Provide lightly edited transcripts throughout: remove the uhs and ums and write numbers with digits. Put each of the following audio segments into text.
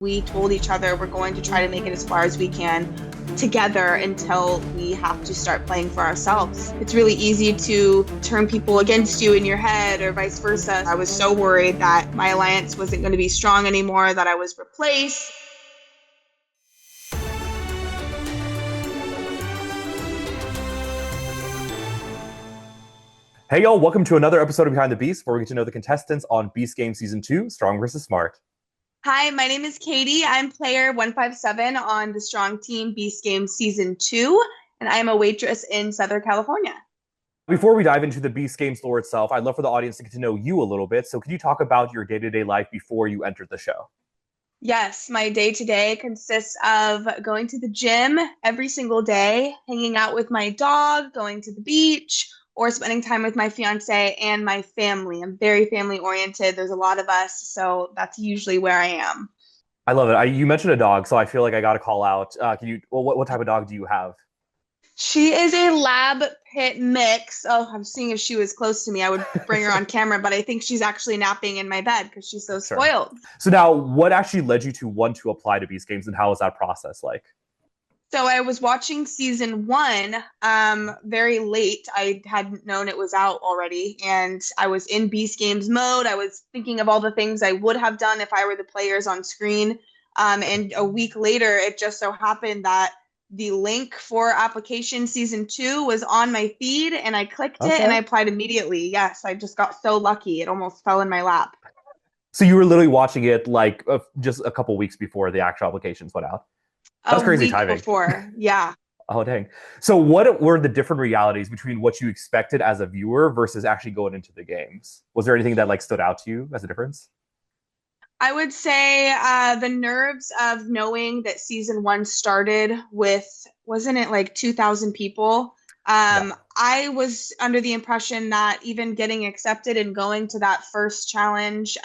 We told each other we're going to try to make it as far as we can together until we have to start playing for ourselves. It's really easy to turn people against you in your head or vice versa. I was so worried that my alliance wasn't going to be strong anymore, that I was replaced. Hey y'all, welcome to another episode of Behind the Beast, where we get to know the contestants on Beast Game Season 2, Strong vs. Smart. Hi, my name is Katie. I'm player 157 on the Strong Team Beast Game Season 2, and I am a waitress in Southern California. Before we dive into the Beast Games lore itself, I'd love for the audience to get to know you a little bit. So can you talk about your day-to-day life before you entered the show? Yes, my day-to-day consists of going to the gym every single day, hanging out with my dog, going to the beach, or spending time with my fiance and my family. I'm very family-oriented. There's a lot of us, so that's usually where I am. I love it. You mentioned a dog, so I feel like I got to call out. What type of dog do you have? She is a lab pit mix. Oh, I'm seeing if she was close to me, I would bring her on camera, but I think she's actually napping in my bed because she's so Sure. spoiled. So now, what actually led you to want to apply to Beast Games, and how was that process like? So I was watching season one very late. I hadn't known it was out already, and I was in Beast Games mode. I was thinking of all the things I would have done if I were the players on screen. And a week later, it just so happened that the link for application season 2 was on my feed, and I clicked it and I applied immediately. Yes, I just got so lucky. It almost fell in my lap. So you were literally watching it like just a couple weeks before the actual applications went out. That's A crazy week timing. before, yeah. Oh, dang. So what were the different realities between what you expected as a viewer versus actually going into the games? Was there anything that like stood out to you as a difference? I would say the nerves of knowing that season one started with, wasn't it like 2,000 people? Yeah. I was under the impression that even getting accepted and going to that first challenge,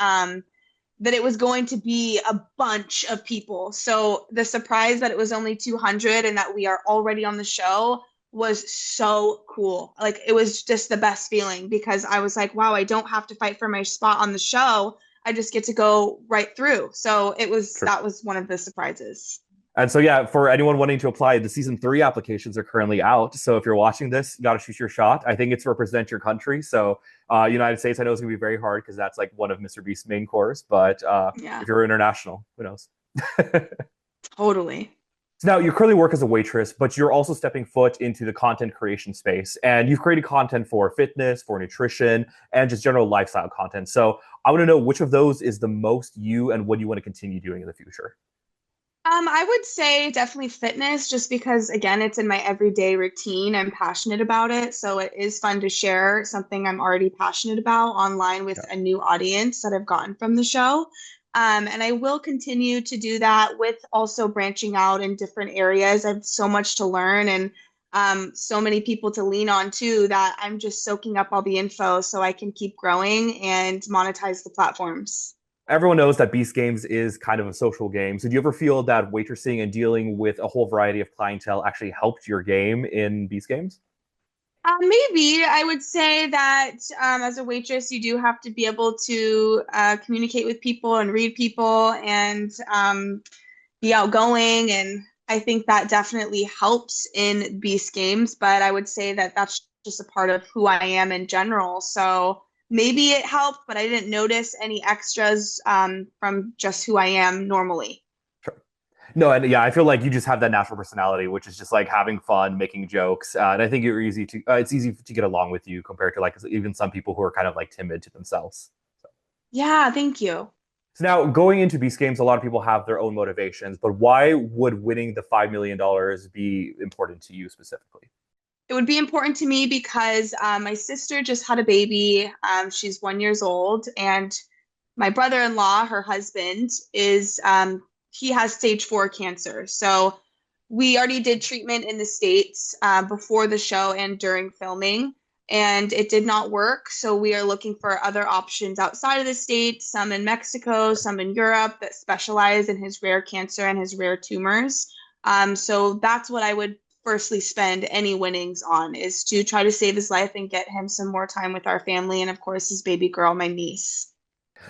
that it was going to be a bunch of people. So the surprise that it was only 200 and that we are already on the show was so cool. Like, it was just the best feeling because I was like, wow, I don't have to fight for my spot on the show. I just get to go right through. So True. that was one of the surprises. And so, yeah, for anyone wanting to apply, the season 3 applications are currently out. So if you're watching this, you got to shoot your shot. I think it's to represent your country. So United States, I know it's going to be very hard because that's like one of Mr. Beast's main cores. But Yeah, if you're international, who knows? totally. So now you currently work as a waitress, but you're also stepping foot into the content creation space. And you've created content for fitness, for nutrition, and just general lifestyle content. So I want to know which of those is the most you and what you want to continue doing in the future. I would say definitely fitness, just because, again, it's in my everyday routine. I'm passionate about it. So it is fun to share something I'm already passionate about online with Yeah. a new audience that I've gotten from the show. And I will continue to do that with also branching out in different areas. I have so much to learn and so many people to lean on too that I'm just soaking up all the info so I can keep growing and monetize the platforms. Everyone knows that Beast Games is kind of a social game. So do you ever feel that waitressing and dealing with a whole variety of clientele actually helped your game in Beast Games? Maybe I would say that as a waitress, you do have to be able to communicate with people and read people and be outgoing. And I think that definitely helps in Beast Games. But I would say that that's just a part of who I am in general. So maybe it helped, but I didn't notice any extras from just who I am normally. Sure. No, and yeah, I feel like you just have that natural personality, which is just like having fun, making jokes, and I think it's easy to get along with you compared to like even some people who are kind of like timid to themselves. So, Yeah, thank you. so now going into Beast Games, a lot of people have their own motivations, but why would winning the $5 million be important to you specifically? It would be important to me because my sister just had a baby. She's 1 year old, and my brother-in-law, her husband, is he has stage 4 cancer. So we already did treatment in the States before the show and during filming, and it did not work. So we are looking for other options outside of the States, some in Mexico, some in Europe that specialize in his rare cancer and his rare tumors. So that's what I would firstly spend any winnings on, is to try to save his life and get him some more time with our family and, of course, his baby girl, my niece.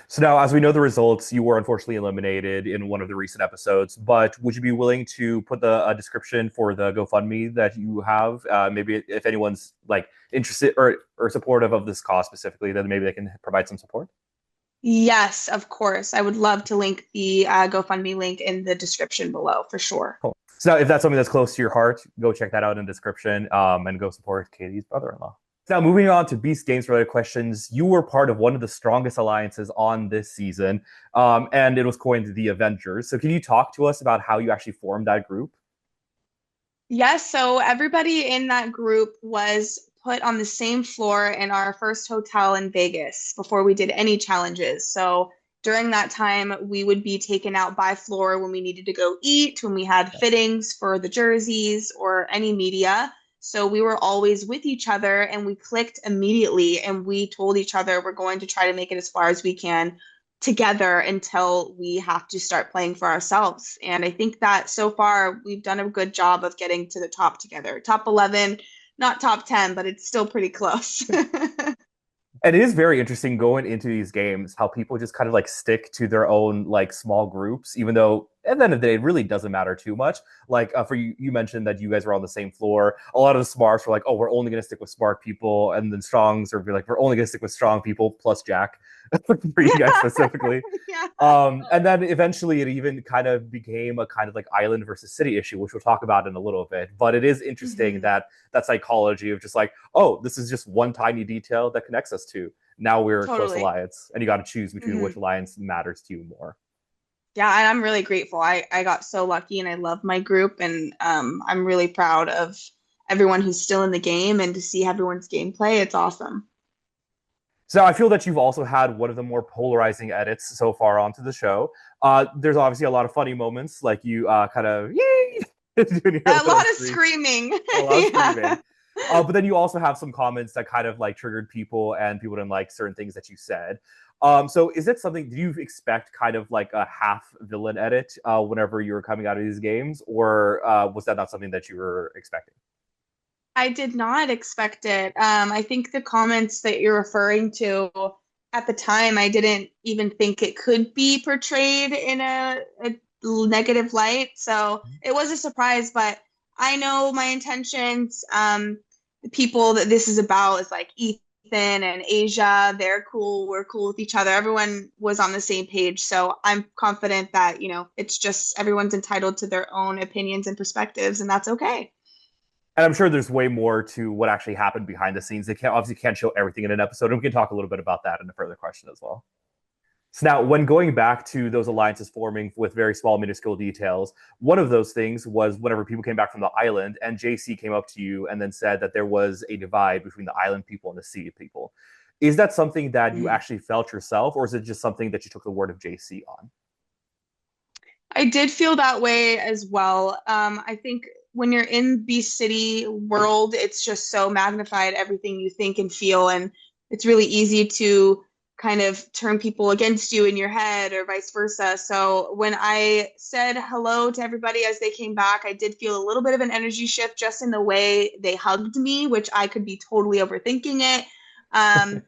So now, as we know the results, you were unfortunately eliminated in one of the recent episodes. But would you be willing to put the description for the GoFundMe that you have? Maybe if anyone's like interested or supportive of this cause specifically, then maybe they can provide some support. Yes, of course. I would love to link the GoFundMe link in the description below for sure. Cool. So now, if that's something that's close to your heart, go check that out in the description and go support Katie's brother-in-law. Now, moving on to Beast Games related questions, you were part of one of the strongest alliances on this season, and it was coined the Avengers. So, can you talk to us about how you actually formed that group? Yes, so everybody in that group was put on the same floor in our first hotel in Vegas before we did any challenges. So during that time, we would be taken out by floor when we needed to go eat, when we had fittings for the jerseys or any media. So we were always with each other and we clicked immediately and we told each other we're going to try to make it as far as we can together until we have to start playing for ourselves. And I think that so far we've done a good job of getting to the top together. Top 11, not top 10, but it's still pretty close. And it is very interesting going into these games how people just kind of like stick to their own like small groups, even though at the end of the day, it really doesn't matter too much. Like for you, you mentioned that you guys were on the same floor. A lot of the smarts were like, "Oh, we're only going to stick with smart people," and then strongs are like, "We're only going to stick with strong people plus Jack." For you guys specifically. Yeah. And then eventually it even kind of became a kind of like island versus city issue, which we'll talk about in a little bit. But it is interesting Mhm. that psychology of just like, oh, this is just one tiny detail that connects us to. Now we're a close Totally. alliance, and you got to choose between which Mhm. alliance matters to you more. Yeah, and I'm really grateful. I got so lucky and I love my group and I'm really proud of everyone who's still in the game and to see everyone's gameplay. It's awesome. So I feel that you've also had one of the more polarizing edits so far onto the show. There's obviously a lot of funny moments, like you kind of yay doing your A little lot of screech, screaming. a lot of Yeah. screaming. But then you also have some comments that kind of like triggered people, and people didn't like certain things that you said. So is it something? Do you expect kind of like a half villain edit whenever you were coming out of these games, or was that not something that you were expecting? I did not expect it. I think the comments that you're referring to at the time, I didn't even think it could be portrayed in a negative light. So it was a surprise, but I know my intentions. The people that this is about is like Ethan and Asia. They're cool. We're cool with each other. Everyone was on the same page. So I'm confident that, it's just everyone's entitled to their own opinions and perspectives, and that's okay. And I'm sure there's way more to what actually happened behind the scenes. They can't show everything in an episode, and we can talk a little bit about that in a further question as well. So now, when going back to those alliances forming with very small, minuscule details, one of those things was whenever people came back from the island, and JC came up to you and then said that there was a divide between the island people and the sea people. Is that something that you actually felt yourself, or is it just something that you took the word of JC on? I did feel that way as well. I think when you're in Beast City world, it's just so magnified everything you think and feel, and it's really easy to kind of turn people against you in your head or vice versa. So when I said hello to everybody as they came back, I did feel a little bit of an energy shift just in the way they hugged me, which I could be totally overthinking it.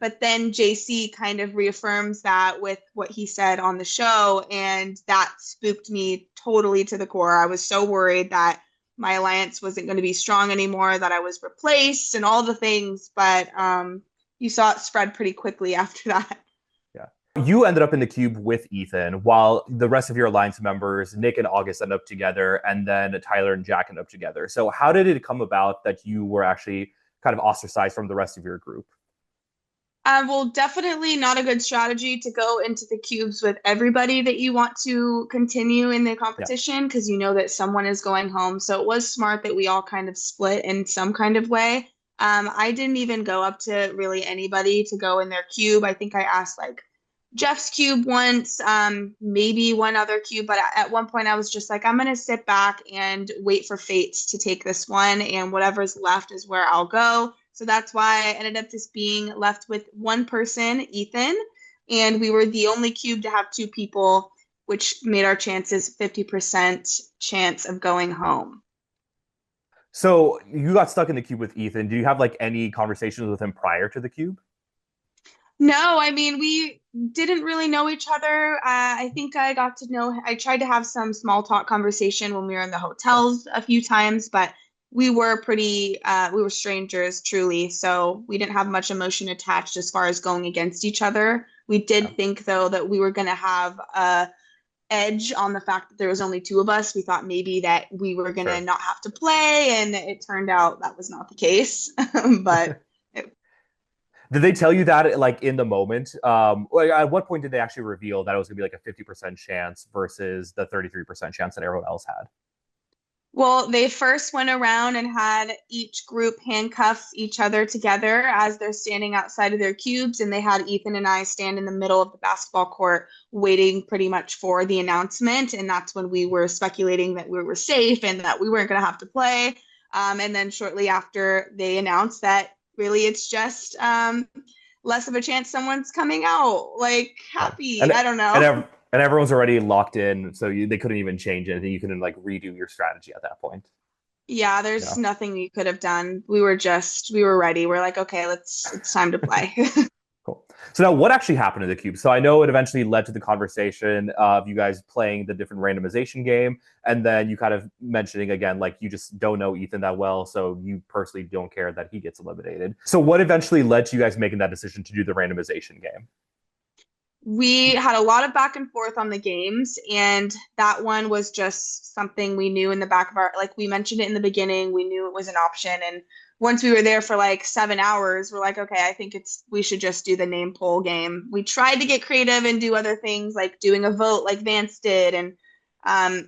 But then JC kind of reaffirms that with what he said on the show, and that spooked me totally to the core. I was so worried that my alliance wasn't going to be strong anymore, that I was replaced, and all the things. But you saw it spread pretty quickly after that. Yeah. You ended up in the cube with Ethan, while the rest of your alliance members, Nick and August, ended up together, and then Tyler and Jack ended up together. So, how did it come about that you were actually kind of ostracized from the rest of your group? Well, definitely not a good strategy to go into the cubes with everybody that you want to continue in the Yeah. competition because you know that someone is going home. So it was smart that we all kind of split in some kind of way. I didn't even go up to really anybody to go in their cube. I think I asked like Jeff's cube once, maybe one other cube, but at one point I was just like, I'm gonna sit back and wait for fates to take this one, and whatever's left is where I'll go. So that's why I ended up just being left with one person, Ethan, and we were the only cube to have two people, which made our chances 50% chance of going home. So, you got stuck in the cube with Ethan. Do you have like any conversations with him prior to the cube? No, I mean, we didn't really know each other. I think I tried to have some small talk conversation when we were in the Sure. hotels a few times, but we were strangers truly. So we didn't have much emotion attached as far as going against each other. We Yeah, did think, though, that we were going to have a edge on the fact that there was only two of us. We thought maybe that we were going to sure. not have to play, and it turned out that was not the case. But Did they tell you that like in the moment? Like at what point did they actually reveal that it was gonna be like a 50% chance versus the 33% chance that everyone else had? Well, they first went around and had each group handcuff each other together as they're standing outside of their cubes, and they had Ethan and I stand in the middle of the basketball court waiting pretty much for the announcement. And that's when we were speculating that we were safe and that we weren't going to have to play. And then shortly after, they announced that really it's just less of a chance someone's coming out. Like, Yeah. happy. I don't And know. and everyone's already locked in, so they couldn't even change anything. You couldn't like redo your strategy at that point. Yeah, there's Yeah. nothing we could have done. We were ready. We're like, okay, it's time to play. Cool. So now, what actually happened to the cube? So I know it eventually led to the conversation of you guys playing the different randomization game, and then you kind of mentioning again, like you just don't know Ethan that well, so you personally don't care that he gets eliminated. So what eventually led to you guys making that decision to do the randomization game? We had a lot of back and forth on the games, and that one was just something we knew in the back of our, like we mentioned it in the beginning, we knew it was an option. And once we were there for like 7 hours, we're like, okay, I think we should just do the name poll game. We tried to get creative and do other things like doing a vote like Vance did. And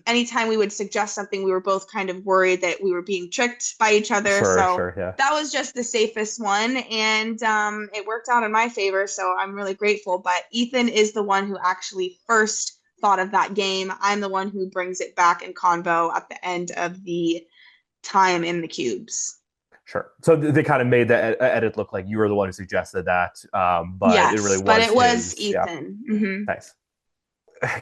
anytime we would suggest something, we were both kind of worried that we were being tricked by each other. Sure, So sure, yeah. that was just the safest one, and it worked out in my favor, so I'm really grateful. But Ethan is the one who actually first thought of that game. I'm the one who brings it back in convo at the end of the time in the cubes. Sure. So they kind of made the edit look like you were the one who suggested that, but it really Yes, but was it was his. Yeah, Ethan. Hmm. nice.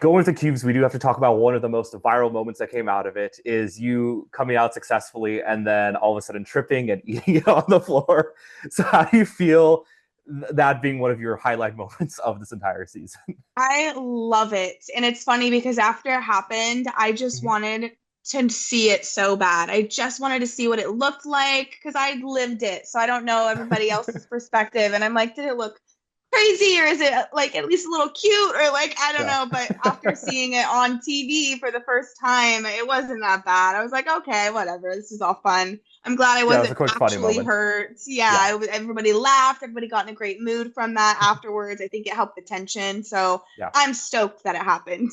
Going with the cubes, we do have to talk about one of the most viral moments that came out of it is you coming out successfully and then all of a sudden tripping and eating it on the floor. So how do you feel that being one of your highlight moments of this entire season? I love it. And it's funny because after it happened, I just Mhm. wanted to see it so bad. I just wanted to see what it looked like because I lived it. So I don't know everybody else's perspective. And I'm like, did it look crazy or is it like at least a little cute or like, I don't Yeah. know. But after seeing it on TV for the first time, it wasn't that bad. I was like, okay, whatever. This is all fun. I'm glad I Yeah, it was a wasn't quick funny actually moment. hurt. Yeah. Yeah, everybody laughed. Everybody got in a great mood from that afterwards. I think it helped the tension. So Yeah. I'm stoked that it happened.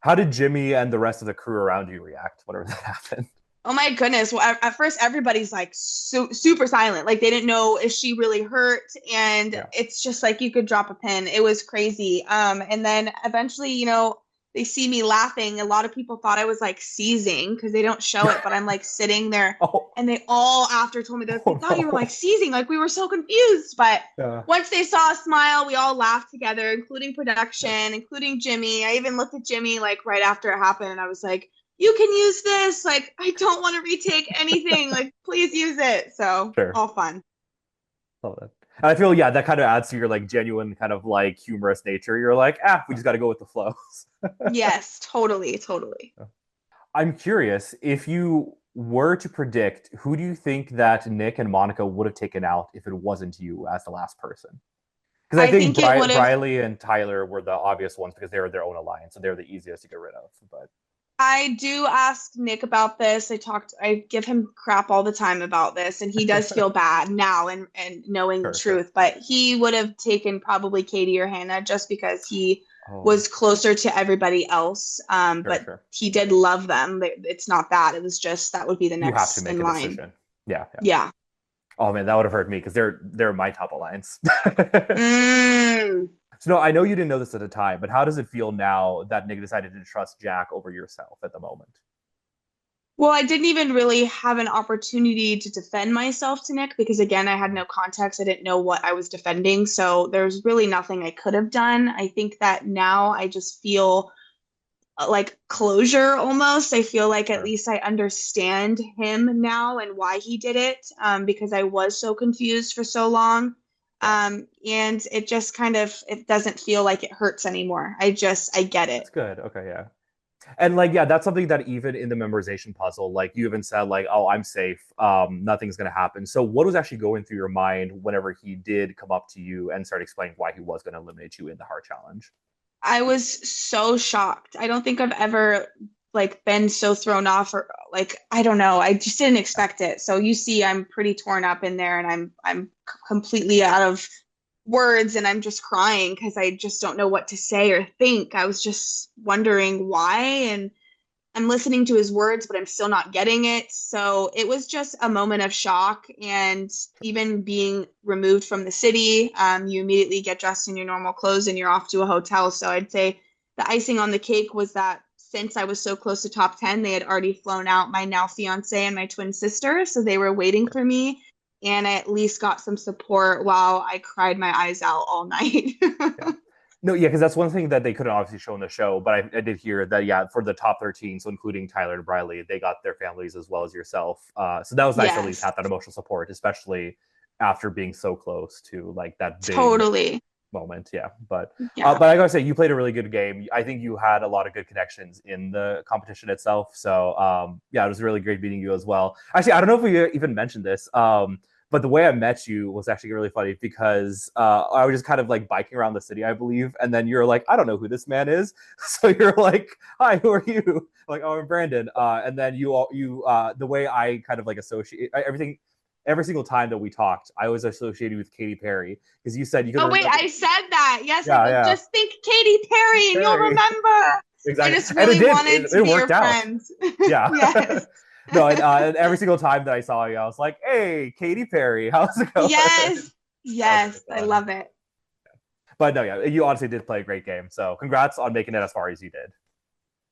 How did Jimmy and the rest of the crew around you react whenever that happened? Oh my goodness. Well, at first, everybody's like super silent. Like they didn't know if she really hurt. And Yeah. it's just like you could drop a pin. It was crazy. And then eventually, they see me laughing. A lot of people thought I was like seizing because they don't show it, but I'm like sitting there. Oh, And they all after told me that they oh thought you were like no. seizing. Like we were so confused. But Yeah. once they saw a smile, we all laughed together, including production, including Jimmy. I even looked at Jimmy like right after it happened and I was like, you can use this. Like, I don't want to retake anything. Like, please use it. So, Sure. all fun. Love that. And I feel, yeah, that kind of adds to your like genuine kind of like humorous nature. You're like, we just got to go with the flow. Yes, totally, totally. I'm curious if you were to predict, who do you think that Nick and Monica would have taken out if it wasn't you as the last person? Because I I think think it would have, Briley and Tyler were the obvious ones because they were their own alliance, so they're the easiest to get rid of. But I do ask Nick about this. I give him crap all the time about this, and he does feel bad now and knowing the sure, sure. truth. But he would have taken probably Katie or Hannah just because he Oh, was closer to everybody else. sure, But sure. he did love them. It's not that. It was just that would be the You have to next make in a line. decision. Yeah, yeah. Yeah. Oh man, that would have hurt me because they're my top alliance. Mm. So no, I know you didn't know this at the time, but how does it feel now that Nick decided to trust Jack over yourself at the moment? Well, I didn't even really have an opportunity to defend myself to Nick because, again, I had no context. I didn't know what I was defending. So there's really nothing I could have done. I think that now I just feel like closure almost. I feel like at Sure. least I understand him now and why he did it because I was so confused for so long. Yeah. And it just kind of it doesn't feel like it hurts anymore. I get That's it. good. Okay, yeah. And like, yeah, that's something that even in the memorization puzzle, like you even said, like, oh, I'm safe. Nothing's gonna happen. So what was actually going through your mind whenever he did come up to you and start explaining why he was gonna eliminate you in the heart challenge? I was so shocked. I don't think I've ever like been so thrown off or like I don't know. I just didn't expect it. So you see I'm pretty torn up in there and I'm completely out of words and I'm just crying because I just don't know what to say or think. I was just wondering why and I'm listening to his words, but I'm still not getting it. So it was just a moment of shock. And even being removed from the city, you immediately get dressed in your normal clothes and you're off to a hotel. So I'd say the icing on the cake was that since I was so close to top 10, they had already flown out my now fiance and my twin sister. So they were waiting for me. And I at least got some support while I cried my eyes out all night. Yeah. No, yeah, because that's one thing that they couldn't obviously show in the show, but I did hear that, yeah, for the top 13, so including Tyler and Briley, they got their families as well as yourself. So that was nice to at least Yes, have that emotional support, especially after being so close to like that big totally. moment. Yeah, but Yeah. but I gotta say, you played a really good game. I think you had a lot of good connections in the competition itself. So yeah, it was really great meeting you as well. Actually, I don't know if we even mentioned this. But the way I met you was actually really funny because I was just kind of like biking around the city, I believe, and then you're like, I don't know who this man is, so you're like, hi, who are you? I'm like, oh, I'm Brandon, and then the way I kind of like associate everything. Every single time that we talked, I was associated with Katy Perry because you said you Oh couldn't wait, remember. I said that. Yes, I Yeah, go, yeah, just think Katy Perry and you'll Perry. remember. I Exactly, just and it really did. wanted to It be your worked out. friend. Yeah. Yes. No, and every single time that I saw you, I was like, "Hey, Katy Perry, how's it going?" Yes. That was really Yes, I fun. love it. But no, yeah, you honestly did play a great game. So congrats on making it as far as you did.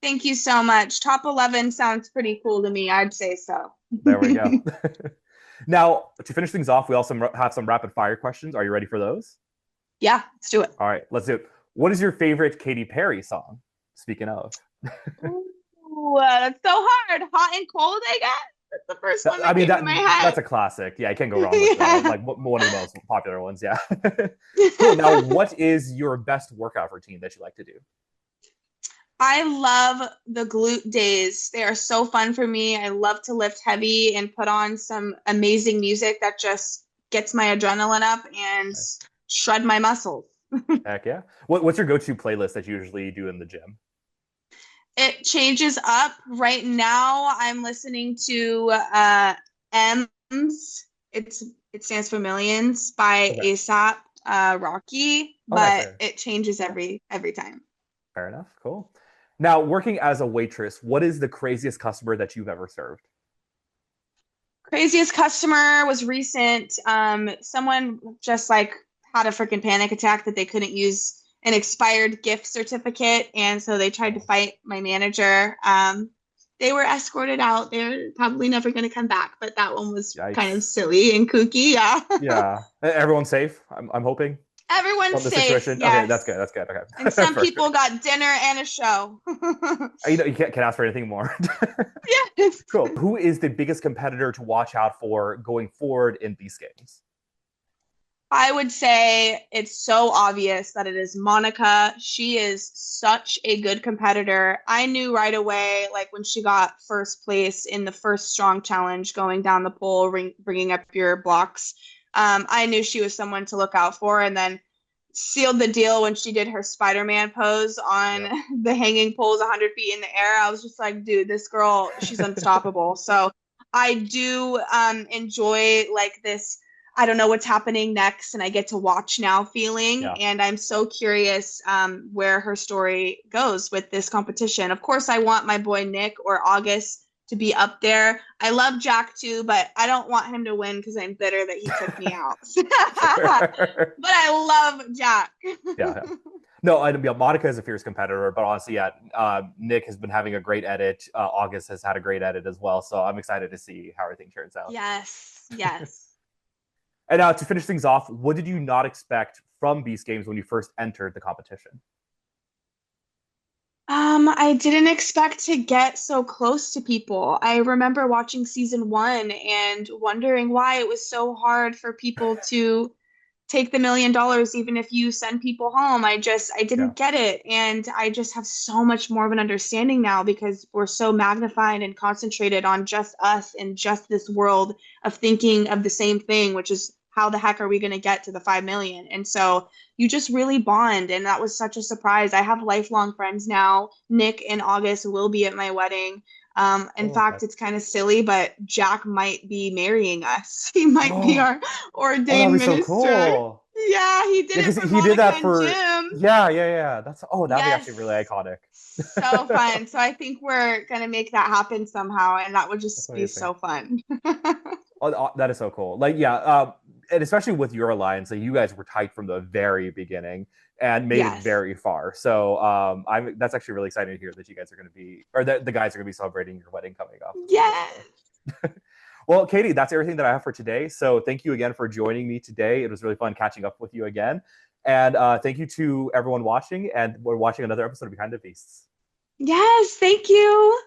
Thank you so much. Top 11 sounds pretty cool to me. I'd say so. There we go. Now, to finish things off, we also have some rapid fire questions. Are you ready for those? Yeah, let's do it. All right, let's do it. What is your favorite Katy Perry song? Speaking of, Ooh, that's so hard. Hot and cold, I guess. That's the first one I that mean came to my head. that's a classic. Yeah, I can't go wrong with Yeah. like one of the most popular ones. Yeah. Cool. Now, what is your best workout routine that you like to do? I love the glute days. They are so fun for me. I love to lift heavy and put on some amazing music that just gets my adrenaline up and Nice. shred my muscles. Heck yeah. What's your go-to playlist that you usually do in the gym? It changes up. Right now, I'm listening to M's. It stands for Millions by Okay. ASAP Rocky, Oh, nice. but it changes every time. Fair enough. Cool. Now, working as a waitress, what is the craziest customer that you've ever served? Craziest customer was recent. Someone just like had a freaking panic attack that they couldn't use an expired gift certificate, and so they tried to Oh, fight my manager. They were escorted out. They're probably never going to come back, but that one was kind of yikes. silly and kooky. Yeah. Yeah. Everyone's safe, I'm hoping, Everyone's from the safe. situation. Okay, that's Yes. good. That's good. And Okay. some people Perfect. got dinner and a show. You can't ask for anything more. Yes. Cool. Who is the biggest competitor to watch out for going forward in these games? I would say it's so obvious that it is Monica. She is such a good competitor. I knew right away, like when she got first place in the first strong challenge, going down the pole, bringing up your blocks. I knew she was someone to look out for, and then sealed the deal when she did her Spider-Man pose on Yep. the hanging poles 100 feet in the air. I was just like, dude, this girl, she's unstoppable. So I do enjoy like this I don't know what's happening next, and I get to watch now feeling. Yeah. And I'm so curious where her story goes with this competition. Of course, I want my boy Nick or August to be up there. I love Jack too, but I don't want him to win because I'm bitter that he took me out. Sure. But I love Jack. Yeah. Yeah. No, yeah, Monica is a fierce competitor, but honestly, yeah, Nick has been having a great edit. August has had a great edit as well, so I'm excited to see how everything turns out. Yes, yes. And now to finish things off, what did you not expect from Beast Games when you first entered the competition? I didn't expect to get so close to people. I remember watching season one and wondering why it was so hard for people to take the $1 million even if you send people home. I Yeah. didn't get it. And I just have so much more of an understanding now because we're so magnified and concentrated on just us and just this world of thinking of the same thing, which is how the heck are we going to get to the 5 million? And so you just really bond. And that was such a surprise. I have lifelong friends now. Nick in August will be at my wedding. In Oh, fact, that. it's kind of silly, but Jack might be marrying us. He might be Oh, our that'd ordained be so minister. cool. Yeah, he did Yeah, it because for he did Monica that and for. Jim. Yeah, yeah, yeah. That's that'd be actually really Yes. iconic. So fun. So I think we're gonna make that happen somehow, and that would That's just be amazing. so fun. That is so cool. Like, yeah, and especially with your alliance, like you guys were tight from the very beginning and made it Yes. very far. So, I'm that's actually really exciting to hear that you guys are going to be, or that the guys are going to be celebrating your wedding coming up. That's really Yes. cool. Well, Katie, that's everything that I have for today. So, thank you again for joining me today. It was really fun catching up with you again, and thank you to everyone watching. And we're watching another episode of Behind the Beasts. Yes. Thank you.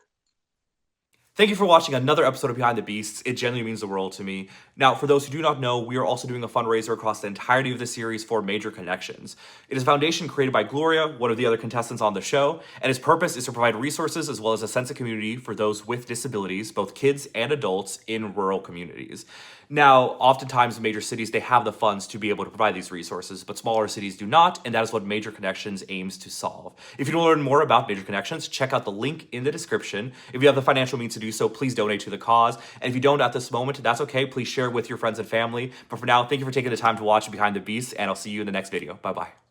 Thank you for watching another episode of Behind the Beasts. It genuinely means the world to me. Now, for those who do not know, we are also doing a fundraiser across the entirety of the series for Major Connections. It is a foundation created by Gloria, one of the other contestants on the show, and its purpose is to provide resources as well as a sense of community for those with disabilities, both kids and adults, in rural communities. Now, oftentimes in major cities, they have the funds to be able to provide these resources, but smaller cities do not, and that is what Major Connections aims to solve. If you want to learn more about Major Connections, check out the link in the description. If you have the financial means to do so, please donate to the cause. And if you don't at this moment, that's okay. Please share it with your friends and family. But for now, thank you for taking the time to watch Behind the Beasts, and I'll see you in the next video. Bye-bye.